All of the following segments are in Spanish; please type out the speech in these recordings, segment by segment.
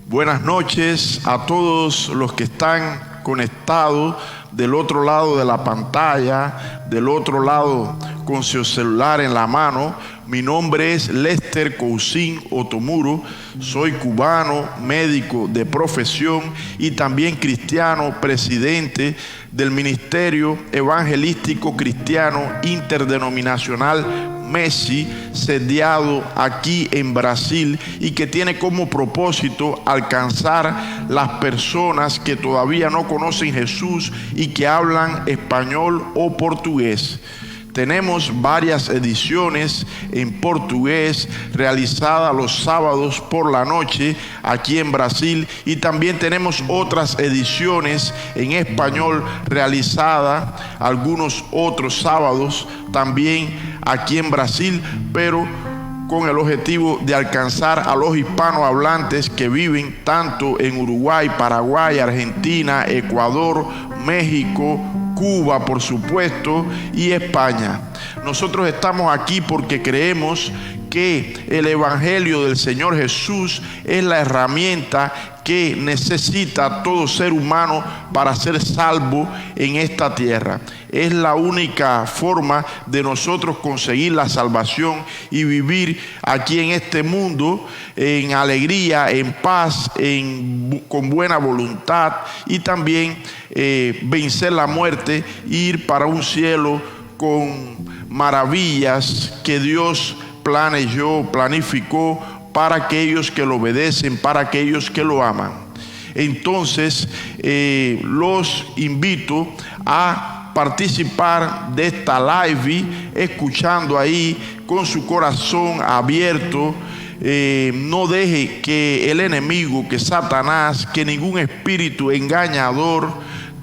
Buenas noches a todos los que están conectados del otro lado de la pantalla, del otro lado con su celular en la mano. Mi nombre es Lester Cousin Otomuro, soy cubano, médico de profesión y también cristiano, presidente del Ministerio Evangelístico Cristiano Interdenominacional MESI, sediado aquí en Brasil, y que tiene como propósito alcanzar las personas que todavía no conocen Jesús y que hablan español o portugués. Tenemos varias ediciones en portugués realizadas los sábados por la noche aquí en Brasil, y también tenemos otras ediciones en español realizadas algunos otros sábados también aquí en Brasil, pero con el objetivo de alcanzar a los hispanohablantes que viven tanto en Uruguay, Paraguay, Argentina, Ecuador, México, Cuba, por supuesto, y España. Nosotros estamos aquí porque creemos que el Evangelio del Señor Jesús es la herramienta que necesita todo ser humano para ser salvo en esta tierra. Es la única forma de nosotros conseguir la salvación y vivir aquí en este mundo en alegría, en paz, con buena voluntad, y también vencer la muerte e ir para un cielo con maravillas que Dios planificó para aquellos que lo obedecen, para aquellos que lo aman. Entonces los invito a participar de esta live, escuchando ahí con su corazón abierto. No deje que el enemigo, que Satanás, que ningún espíritu engañador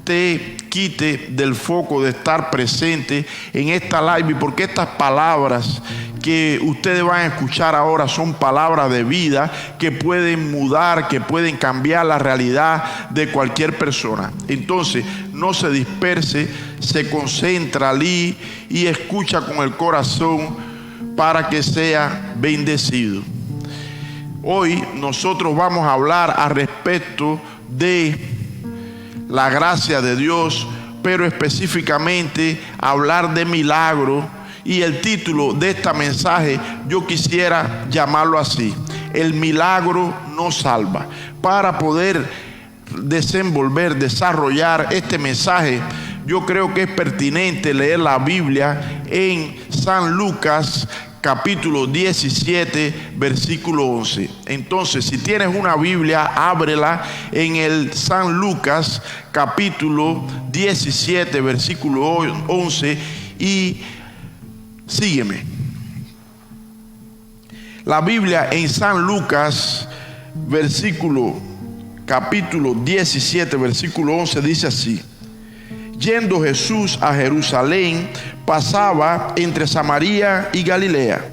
te quite del foco de estar presente en esta live, porque estas palabras que ustedes van a escuchar ahora son palabras de vida que pueden mudar, que pueden cambiar la realidad de cualquier persona. Entonces, no se disperse, se concentra allí y escucha con el corazón para que sea bendecido. Hoy nosotros vamos a hablar al respecto de la gracia de Dios, pero específicamente hablar de milagro. Y el título de este mensaje yo quisiera llamarlo así: el milagro nos salva. Para poder desarrollar este mensaje, yo creo que es pertinente leer la Biblia en San Lucas capítulo 17, versículo 11. Entonces, si tienes una Biblia, ábrela en el San Lucas capítulo 17, versículo 11, y sígueme. La Biblia en San Lucas capítulo 17, versículo 11 dice así: yendo Jesús a Jerusalén, pasaba entre Samaria y Galilea,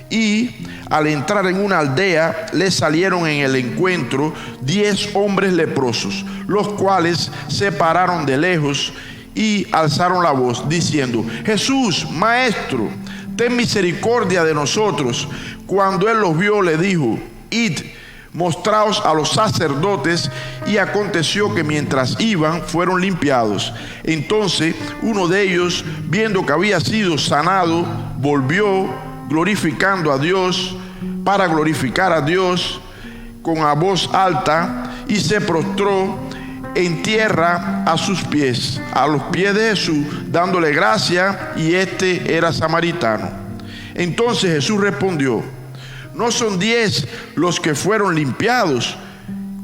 y al entrar en una aldea le salieron en el encuentro 10 hombres leprosos, los cuales se pararon de lejos y alzaron la voz diciendo: Jesús, Maestro, ten misericordia de nosotros. Cuando él los vio, le dijo: id, mostraos a los sacerdotes. Y aconteció que mientras iban, fueron limpiados. Entonces uno de ellos, viendo que había sido sanado, volvió glorificando a Dios, para glorificar a Dios con la voz alta, y se prostró en tierra a sus pies, a los pies de Jesús, dándole gracia, y este era samaritano. Entonces Jesús respondió: ¿no son 10 los que fueron limpiados?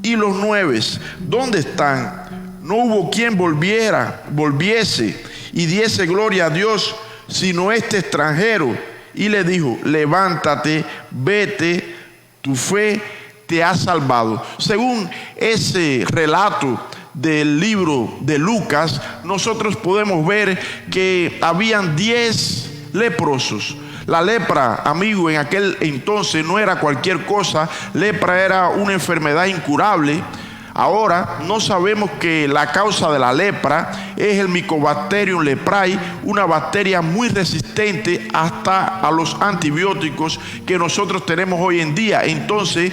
¿Y los 9 dónde están? No hubo quien volviese y diese gloria a Dios, sino este extranjero. Y le dijo: levántate, vete, tu fe te ha salvado. Según ese relato del libro de Lucas, nosotros podemos ver que habían 10 leprosos. La lepra, amigo, en aquel entonces no era cualquier cosa. Lepra era una enfermedad incurable. Ahora no sabemos que la causa de la lepra es el Mycobacterium leprae, una bacteria muy resistente hasta a los antibióticos que nosotros tenemos hoy en día. Entonces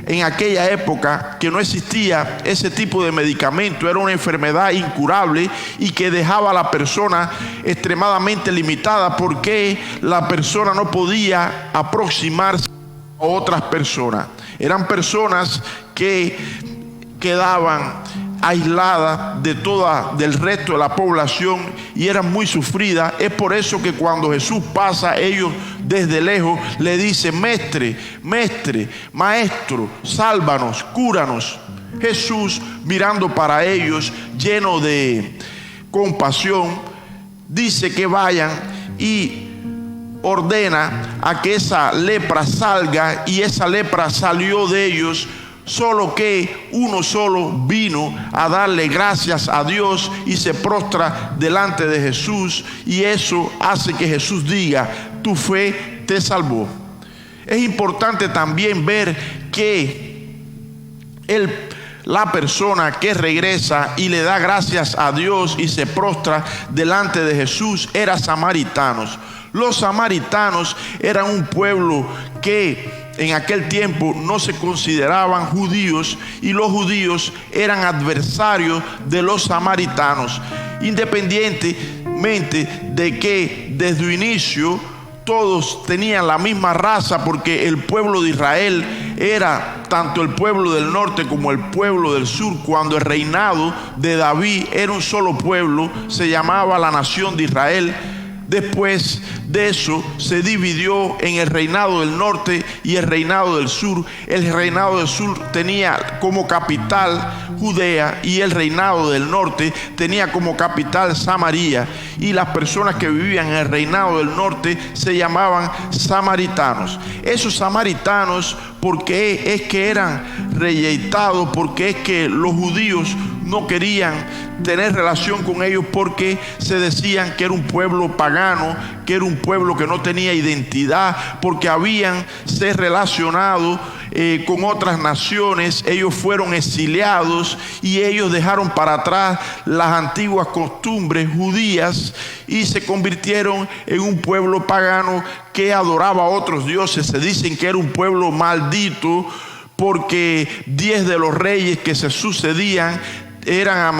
en aquella época que no existía ese tipo de medicamento, era una enfermedad incurable y que dejaba a la persona extremadamente limitada porque la persona no podía aproximarse a otras personas. Eran personas que quedaban aisladas del resto de la población y eran muy sufridas. Es por eso que cuando Jesús pasa, ellos desde lejos le dicen: Mestre, Maestro, sálvanos, cúranos. Jesús, mirando para ellos, lleno de compasión, dice que vayan y ordena a que esa lepra salga, y esa lepra salió de ellos. Solo que uno solo vino a darle gracias a Dios y se prostra delante de Jesús, y eso hace que Jesús diga: tu fe te salvó. Es importante también ver que la persona que regresa y le da gracias a Dios y se prostra delante de Jesús era samaritanos. Los samaritanos eran un pueblo que en aquel tiempo no se consideraban judíos, y los judíos eran adversarios de los samaritanos, independientemente de que desde el inicio todos tenían la misma raza, porque el pueblo de Israel era tanto el pueblo del norte como el pueblo del sur. Cuando el reinado de David era un solo pueblo, se llamaba la nación de Israel. Después de eso se dividió en el reinado del norte y el reinado del sur. El reinado del sur tenía como capital Judea y el reinado del norte tenía como capital Samaria. Y las personas que vivían en el reinado del norte se llamaban samaritanos. Esos samaritanos, porque es que eran reyeitados, porque es que los judíos no querían tener relación con ellos, porque se decían que era un pueblo pagano, que era un pueblo que no tenía identidad, porque habían se relacionado con otras naciones. Ellos fueron exiliados y ellos dejaron para atrás las antiguas costumbres judías y se convirtieron en un pueblo pagano que adoraba a otros dioses. Se dicen que era un pueblo maldito porque 10 de los reyes que se sucedían eran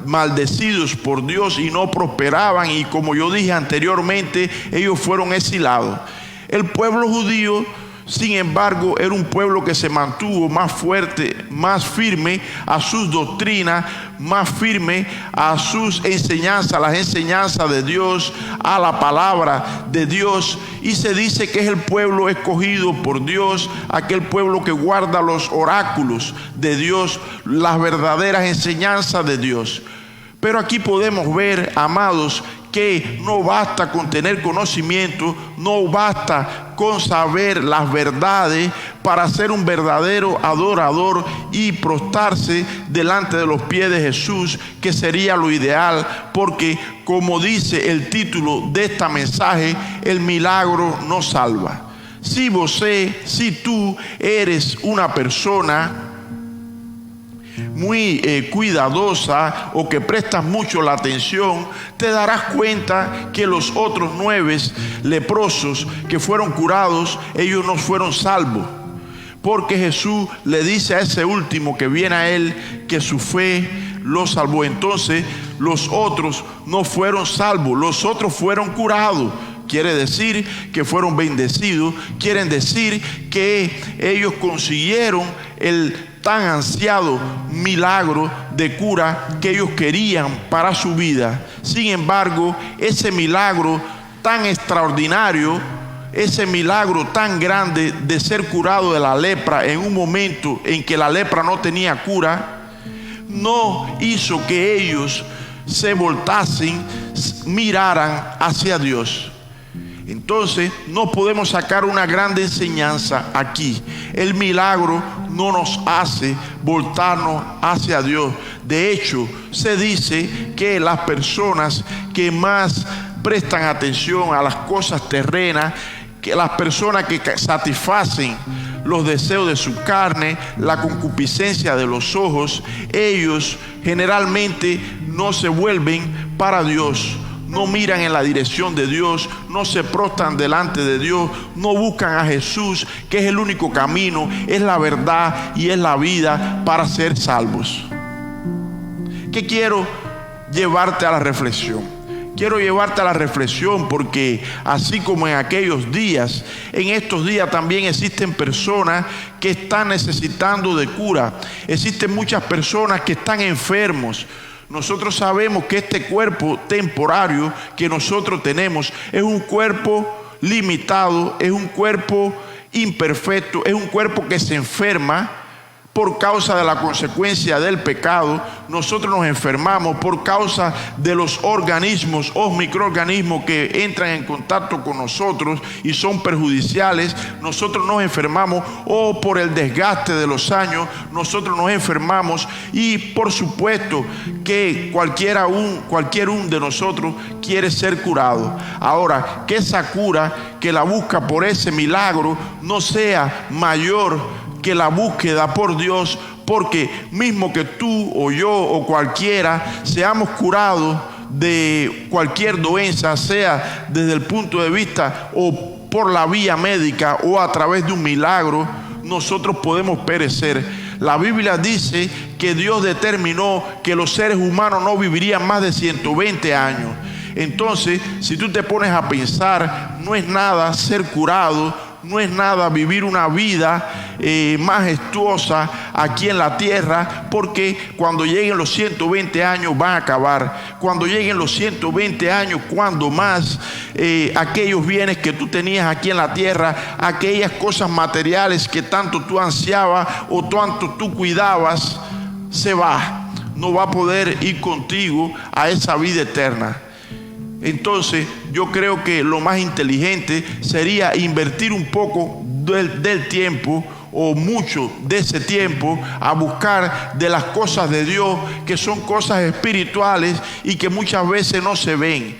maldecidos por Dios y no prosperaban, y como yo dije anteriormente, ellos fueron exilados. El pueblo judío, sin embargo, era un pueblo que se mantuvo más fuerte, más firme a sus doctrinas, más firme a sus enseñanzas, a las enseñanzas de Dios, a la palabra de Dios. Y se dice que es el pueblo escogido por Dios, aquel pueblo que guarda los oráculos de Dios, las verdaderas enseñanzas de Dios. Pero aquí podemos ver, amados, que no basta con tener conocimiento, no basta con saber las verdades para ser un verdadero adorador y prostrarse delante de los pies de Jesús, que sería lo ideal, porque como dice el título de esta mensaje, el milagro no salva. Si tú eres una persona muy cuidadosa o que prestas mucho la atención, te darás cuenta que los otros 9 leprosos que fueron curados, ellos no fueron salvos, porque Jesús le dice a ese último que viene a él que su fe lo salvó. Entonces los otros no fueron salvos, los otros fueron curados. Quiere decir que fueron bendecidos, quieren decir que ellos consiguieron el tan ansiado milagro de cura que ellos querían para su vida. Sin embargo, ese milagro tan extraordinario, ese milagro tan grande de ser curado de la lepra en un momento en que la lepra no tenía cura, no hizo que ellos se voltasen, miraran hacia Dios. Entonces no podemos sacar una grande enseñanza aquí. El milagro no nos hace voltarnos hacia Dios. De hecho, se dice que las personas que más prestan atención a las cosas terrenas, que las personas que satisfacen los deseos de su carne, la concupiscencia de los ojos, ellos generalmente no se vuelven para Dios, no miran en la dirección de Dios, no se prostran delante de Dios, no buscan a Jesús, que es el único camino, es la verdad y es la vida para ser salvos. ¿Qué quiero llevarte a la reflexión? Quiero llevarte a la reflexión porque así como en aquellos días, en estos días también existen personas que están necesitando de cura. Existen muchas personas que están enfermos. Nosotros sabemos que este cuerpo temporario que nosotros tenemos es un cuerpo limitado, es un cuerpo imperfecto, es un cuerpo que se enferma por causa de la consecuencia del pecado. Nosotros nos enfermamos por causa de los organismos o microorganismos que entran en contacto con nosotros y son perjudiciales. Nosotros nos enfermamos o por el desgaste de los años, nosotros nos enfermamos, y por supuesto que cualquier uno de nosotros quiere ser curado. Ahora, que esa cura que la busca por ese milagro no sea mayor que la búsqueda por Dios, porque mismo que tú o yo o cualquiera seamos curados de cualquier doenza, sea desde el punto de vista o por la vía médica o a través de un milagro, nosotros podemos perecer. La Biblia dice que Dios determinó que los seres humanos no vivirían más de 120 años. Entonces, si tú te pones a pensar, no es nada ser curado, no es nada vivir una vida majestuosa aquí en la tierra, porque cuando lleguen los 120 años van a acabar. Cuando lleguen los 120 años, cuando más aquellos bienes que tú tenías aquí en la tierra, aquellas cosas materiales que tanto tú ansiabas o tanto tú cuidabas, se va. No va a poder ir contigo a esa vida eterna. Entonces yo creo que lo más inteligente sería invertir un poco del tiempo o mucho de ese tiempo a buscar de las cosas de Dios, que son cosas espirituales y que muchas veces no se ven,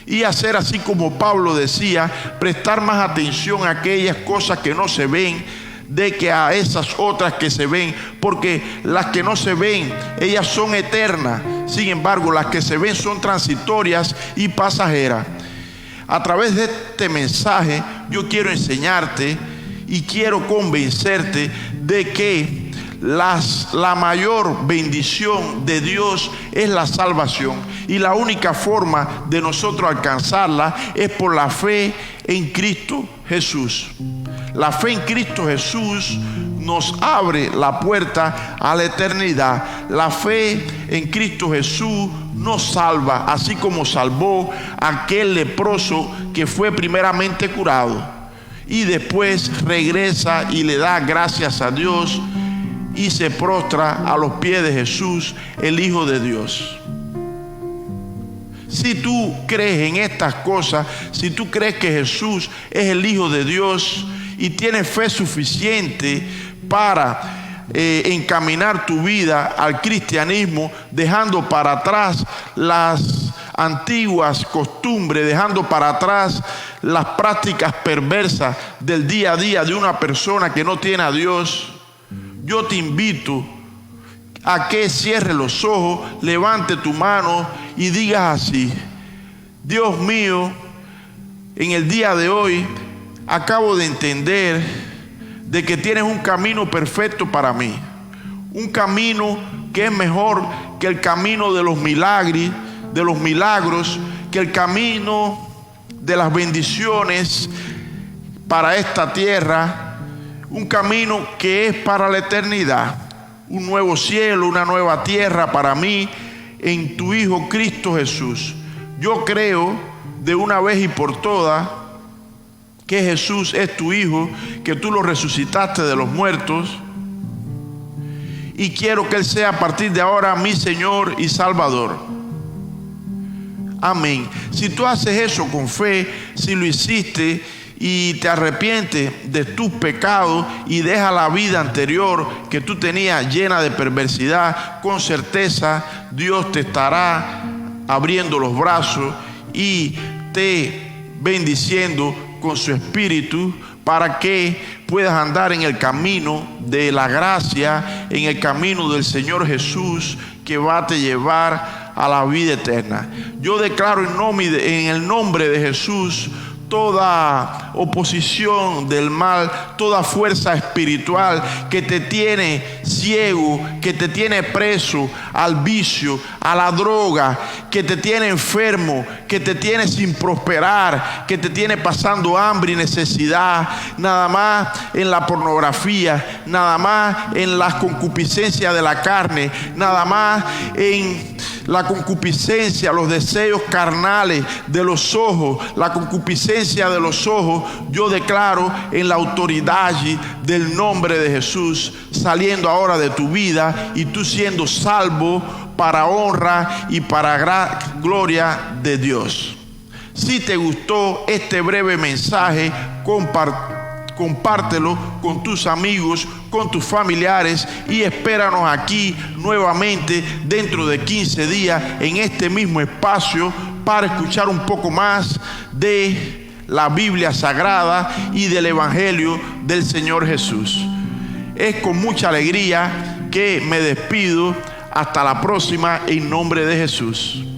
y hacer así como Pablo decía, prestar más atención a aquellas cosas que no se ven de que a esas otras que se ven, porque las que no se ven, ellas son eternas. Sin embargo, las que se ven son transitorias y pasajeras. A través de este mensaje yo quiero enseñarte y quiero convencerte de que la mayor bendición de Dios es la salvación, y la única forma de nosotros alcanzarla es por la fe en Cristo Jesús. La fe en Cristo Jesús nos abre la puerta a la eternidad. La fe en Cristo Jesús nos salva, así como salvó a aquel leproso que fue primeramente curado y después regresa y le da gracias a Dios y se prostra a los pies de Jesús, el Hijo de Dios. Si tú crees en estas cosas, si tú crees que Jesús es el Hijo de Dios y tienes fe suficiente para encaminar tu vida al cristianismo, dejando para atrás las antiguas costumbres, dejando para atrás las prácticas perversas del día a día de una persona que no tiene a Dios, yo te invito a que cierres los ojos, levante tu mano y digas así: Dios mío, en el día de hoy acabo de entender de que tienes un camino perfecto para mí, un camino que es mejor que el camino de los milagros, que el camino de las bendiciones para esta tierra, un camino que es para la eternidad, un nuevo cielo, una nueva tierra para mí en tu Hijo Cristo Jesús. Yo creo de una vez y por todas que Jesús es tu Hijo, que tú lo resucitaste de los muertos, y quiero que Él sea a partir de ahora mi Señor y Salvador. Amén. Si tú haces eso con fe, si lo hiciste y te arrepientes de tus pecados y dejas la vida anterior que tú tenías llena de perversidad, con certeza Dios te estará abriendo los brazos y te bendiciendo con su espíritu para que puedas andar en el camino de la gracia, en el camino del Señor Jesús, que va a te llevar a la vida eterna. Yo declaro en el nombre de Jesús toda oposición del mal, toda fuerza espiritual que te tiene ciego, que te tiene preso al vicio, a la droga, que te tiene enfermo, que te tiene sin prosperar, que te tiene pasando hambre y necesidad, nada más en la pornografía, nada más en las concupiscencias de la carne, nada más en la concupiscencia, los deseos carnales de los ojos, la concupiscencia de los ojos. Yo declaro en la autoridad del nombre de Jesús saliendo ahora de tu vida y tú siendo salvo para honra y para gloria de Dios. Si te gustó este breve mensaje, compártelo con tus amigos, con tus familiares y espéranos aquí nuevamente dentro de 15 días en este mismo espacio para escuchar un poco más de la Biblia Sagrada y del Evangelio del Señor Jesús. Es con mucha alegría que me despido. Hasta la próxima en nombre de Jesús.